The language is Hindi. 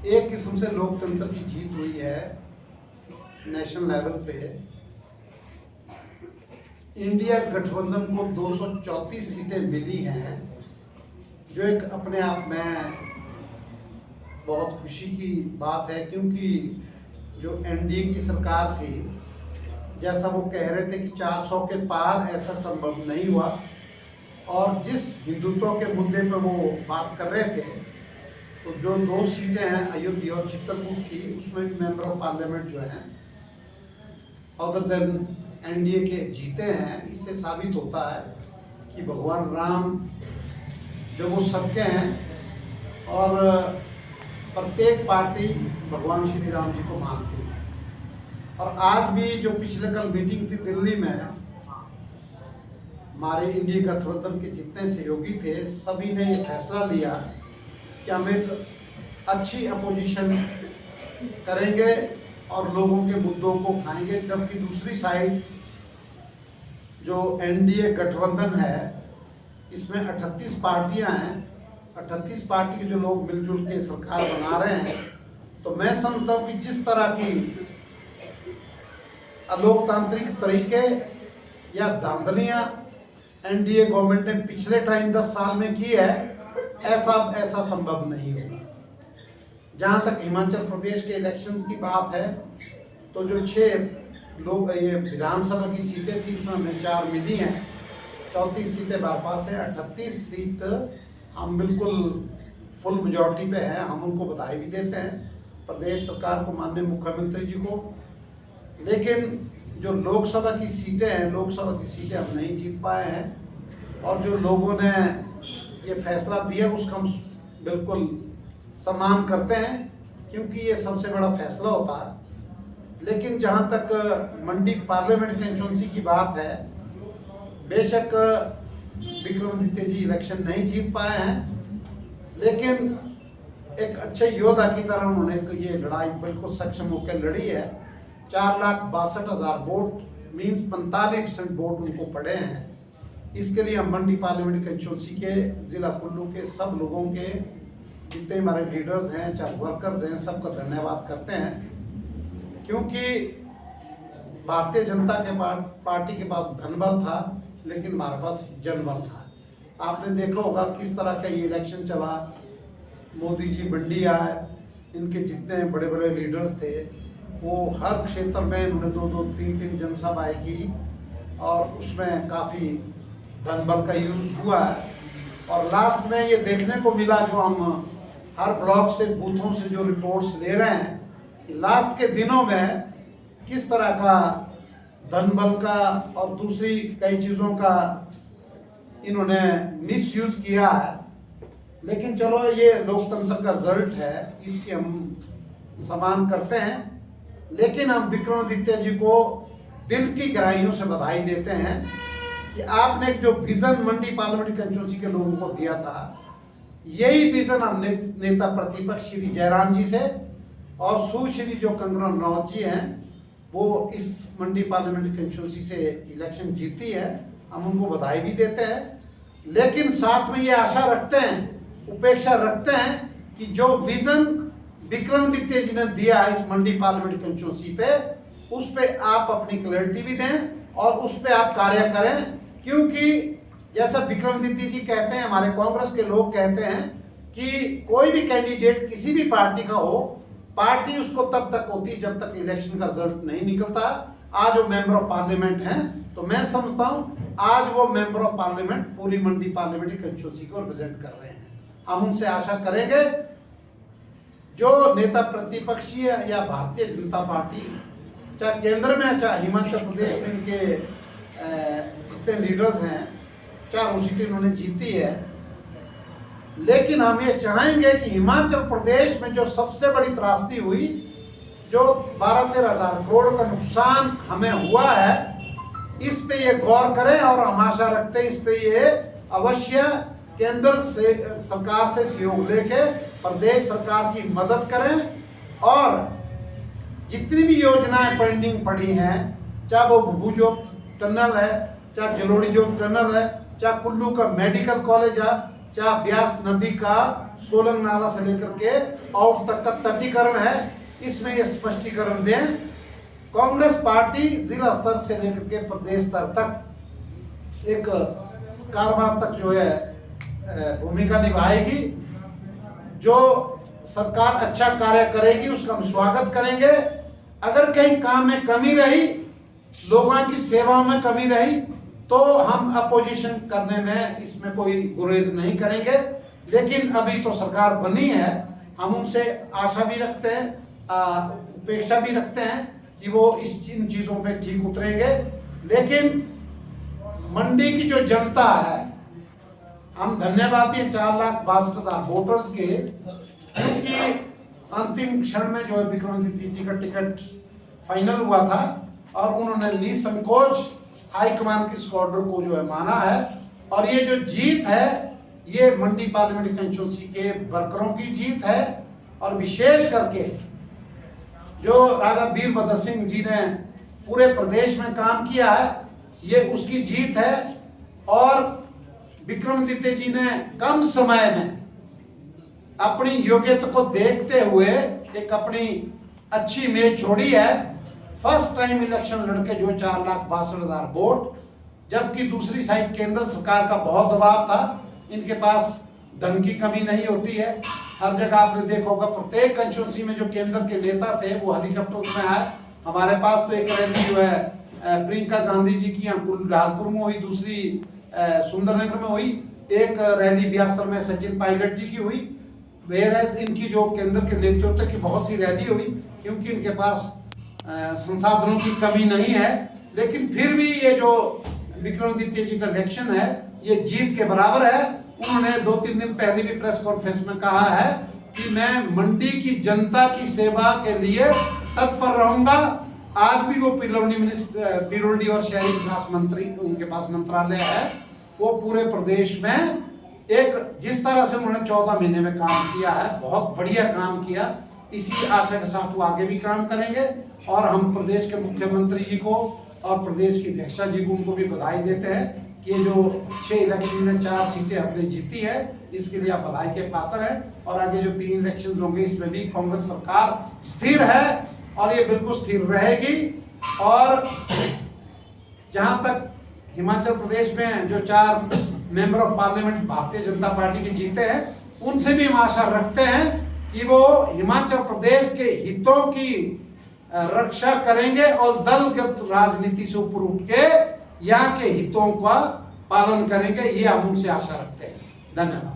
एक किस्म से लोकतंत्र की जीत हुई है नेशनल लेवल पे। इंडिया गठबंधन को 234 सीटें मिली हैं, जो एक अपने आप में बहुत खुशी की बात है, क्योंकि जो एनडीए की सरकार थी, जैसा वो कह रहे थे कि 400 के पार, ऐसा संभव नहीं हुआ। और जिस हिंदुत्व के मुद्दे पर वो बात कर रहे थे, तो जो 2 सीटें हैं अयोध्या और चित्रकूट की, उसमें भी मेंबर ऑफ पार्लियामेंट जो हैं अदर देन एनडीए के जीते हैं। इससे साबित होता है कि भगवान राम जो वो सबके हैं और प्रत्येक पार्टी भगवान श्री राम जी को मानती है। और आज भी जो पिछले कल मीटिंग थी दिल्ली में, हमारे इंडिया गठबंधन के जितने सहयोगी थे, सभी ने ये फैसला लिया कि हम एक अच्छी अपोजिशन करेंगे और लोगों के मुद्दों को उठाएंगे। जबकि दूसरी साइड जो एनडीए गठबंधन है, इसमें 38 पार्टियां हैं। 38 पार्टी के जो लोग मिलजुल के सरकार बना रहे हैं, तो मैं समझता हूँ कि जिस तरह की अलोकतांत्रिक तरीके या धांधलियां एनडीए गवर्नमेंट ने पिछले टाइम 10 साल में की है, ऐसा संभव नहीं होगा। जहां तक हिमाचल प्रदेश के इलेक्शंस की बात है, तो जो 6 लोग ये विधानसभा की सीटें थी, उसमें हमें 4 मिली हैं। 34 सीटें हमारे पास है। 38 सीट हम बिल्कुल फुल मेजॉरिटी पे है। हम उनको बधाई भी देते हैं, प्रदेश सरकार को, माननीय मुख्यमंत्री जी को। लेकिन जो लोकसभा की सीटें हैं, लोकसभा की सीटें हम नहीं जीत पाए हैं। और जो लोगों ने ये फैसला दिया, उसका हम बिल्कुल सम्मान करते हैं, क्योंकि ये सबसे बड़ा फैसला होता है। लेकिन जहाँ तक मंडी पार्लियामेंट कंस्टिट्यूंसी की बात है, बेशक विक्रमादित्य जी इलेक्शन नहीं जीत पाए हैं, लेकिन एक अच्छे योद्धा की तरह उन्होंने ये लड़ाई बिल्कुल सक्षम होकर लड़ी है। 4,62,000 वोट मीन्स 45% वोट उनको पड़े हैं। इसके लिए हम मंडी पार्लियामेंट कंस्टिट्यूंसी के जिला कुल्लू के सब लोगों के, जितने हमारे लीडर्स हैं, चाहे वर्कर्स हैं, सबका धन्यवाद करते हैं। क्योंकि भारतीय जनता के पार्टी के पास धनबल था, लेकिन हमारे पास जनबल था। आपने देखा होगा किस तरह का ये इलेक्शन चला। मोदी जी मंडी आए, इनके जितने बड़े बड़े लीडर्स थे, वो हर क्षेत्र में इन्होंने 2-2, 3-3 जनसभाएं की, और उसमें काफ़ी धनबल का यूज हुआ है। और लास्ट में ये देखने को मिला, जो हम हर ब्लॉक से, बूथों से जो रिपोर्ट्स ले रहे हैं, कि लास्ट के दिनों में किस तरह का धनबल का और दूसरी कई चीज़ों का इन्होंने मिसयूज किया है। लेकिन चलो, ये लोकतंत्र का रिजल्ट है, इसकी हम सम्मान करते हैं। लेकिन हम विक्रमादित्य जी को दिल की गहराइयों से बधाई देते हैं कि आपने जो विजन मंडी पार्लियामेंट कंस्टिट्यूंसी के लोगों को दिया था, यही विजन हमने नेता प्रतिपक्ष श्री जयराम जी से और सुश्री जो कंगना रनौत जी हैं, वो इस मंडी पार्लियामेंट कंस्टिट्यूंसी से इलेक्शन जीती है। हम उनको बधाई भी देते हैं, लेकिन साथ में ये आशा रखते हैं, उपेक्षा रखते हैं कि जो विजन विक्रमादित्य जी ने दिया इस मंडी पार्लियामेंट कंस्टिट्यूंसी पे, उस पे आप अपनी क्लैरिटी भी दें और उस पे आप कार्य करें। क्योंकि जैसा विक्रमादित्य जी कहते हैं, हमारे कांग्रेस के लोग कहते हैं कि कोई भी कैंडिडेट किसी भी पार्टी का हो, पार्टी उसको तब तक होती है जब तक इलेक्शन का रिजल्ट नहीं निकलता। आज वो मेंबर ऑफ पार्लियामेंट हैं, तो मैं समझता हूँ आज वो मेंबर ऑफ पार्लियामेंट पूरी मंडी पार्लियामेंट्री कंस्टिट्यूंसी को रिप्रेजेंट कर रहे हैं। हम उनसे आशा करेंगे, जो नेता प्रतिपक्षीय या भारतीय जनता पार्टी, चाहे केंद्र में चाहे हिमाचल प्रदेश में, इनके जितने लीडर्स हैं, 4 सीटें इन्होंने जीती है। लेकिन हम ये चाहेंगे कि हिमाचल प्रदेश में जो सबसे बड़ी त्रासदी हुई, जो 12-13 हज़ार करोड़ का नुकसान हमें हुआ है, इस पे ये गौर करें। और हम आशा रखते हैं इस पे ये अवश्य केंद्र से, सरकार से सहयोग लेके प्रदेश सरकार की मदद करें। और जितनी भी योजनाएं पेंडिंग पड़ी हैं, चाहे वो भुजोग टनल है, चाहे जलोड़ी जोग टनल है, चाहे कुल्लू का मेडिकल कॉलेज है, चाहे ब्यास नदी का सोलंग नाला से लेकर के आउट तक का तटीकरण है, इसमें ये स्पष्टीकरण दें। कांग्रेस पार्टी जिला स्तर से लेकर के प्रदेश स्तर तक एक कारभार तक जो है भूमिका निभाएगी। जो सरकार अच्छा कार्य करेगी उसका हम स्वागत करेंगे। अगर कहीं काम में कमी रही, लोगों की सेवाओं में कमी रही, तो हम अपोजिशन करने में इसमें कोई गुरेज नहीं करेंगे। लेकिन अभी तो सरकार बनी है, हम उनसे आशा भी रखते हैं, उपेक्षा भी रखते हैं कि वो इन चीजों पे ठीक उतरेंगे। लेकिन मंडी की जो जनता है, हम धन्यवादी हैं 4,62,000 वोटर्स के, क्योंकि अंतिम क्षण में जो है विक्रमादित्य जी का टिकट फाइनल हुआ था और उन्होंने निसंकोच हाईकमान के इस ऑर्डर को जो है माना है। और ये जो जीत है ये मंडी पार्लियामेंट कंस्टिट्यूंसी के वर्करों की जीत है, और विशेष करके जो राजा वीरभद्र सिंह जी ने पूरे प्रदेश में काम किया है, ये उसकी जीत है। और विक्रमादित्य जी ने कम समय में अपनी योग्यता को देखते हुए एक अपनी अच्छी इमेज छोड़ी है। फर्स्ट टाइम इलेक्शन लड़के जो 4,62,000 वोट, जबकि दूसरी साइड केंद्र सरकार का बहुत दबाव था। इनके पास धन की कमी नहीं होती है। हर जगह आपने देखा होगा, प्रत्येक कंस्टिट्यूंसी में जो केंद्र के नेता थे वो हेलीकॉप्टर में आए। हमारे पास तो एक रैली जो है प्रियंका गांधी जी की यहाँ कुलहालपुर में हुई, दूसरी सुंदरनगर में हुई, एक रैली ब्यासर में सचिन पायलट जी की हुई। वेयरएज इनकी जो केंद्र के नेतृत्व की बहुत सी रैली हुई, क्योंकि इनके पास संसाधनों की कमी नहीं है। लेकिन फिर भी ये जो विक्रमादित्य जी का इलेक्शन है ये जीत के बराबर है। उन्होंने 2-3 दिन पहले भी प्रेस कॉन्फ्रेंस में कहा है कि मैं मंडी की जनता की सेवा के लिए तत्पर रहूंगा। आज भी वो पीडब्ल्यूडी और शहरी विकास मंत्री, उनके पास मंत्रालय है, वो पूरे प्रदेश में एक जिस तरह से उन्होंने 14 महीने में काम किया है, बहुत बढ़िया काम किया। इसी आशा के साथ वो आगे भी काम करेंगे। और हम प्रदेश के मुख्यमंत्री जी को और प्रदेश की अध्यक्षा जी को उनको भी बधाई देते हैं कि ये जो 6 इलेक्शन में 4 सीटें अपने जीती है, इसके लिए आप बधाई के पात्र हैं। और आगे जो 3 इलेक्शन होंगे इसमें भी कांग्रेस सरकार स्थिर है और ये बिल्कुल स्थिर रहेगी। और जहां तक हिमाचल प्रदेश में जो 4 member of parliament Bharatiya Janata party के जीते हैं, उनसे भी हम आशा रखते हैं कि वो हिमाचल प्रदेश के हितों की रक्षा करेंगे और दलगत राजनीति से ऊपर उठ के यहाँ के हितों का पालन करेंगे। ये हम उनसे आशा रखते हैं। धन्यवाद।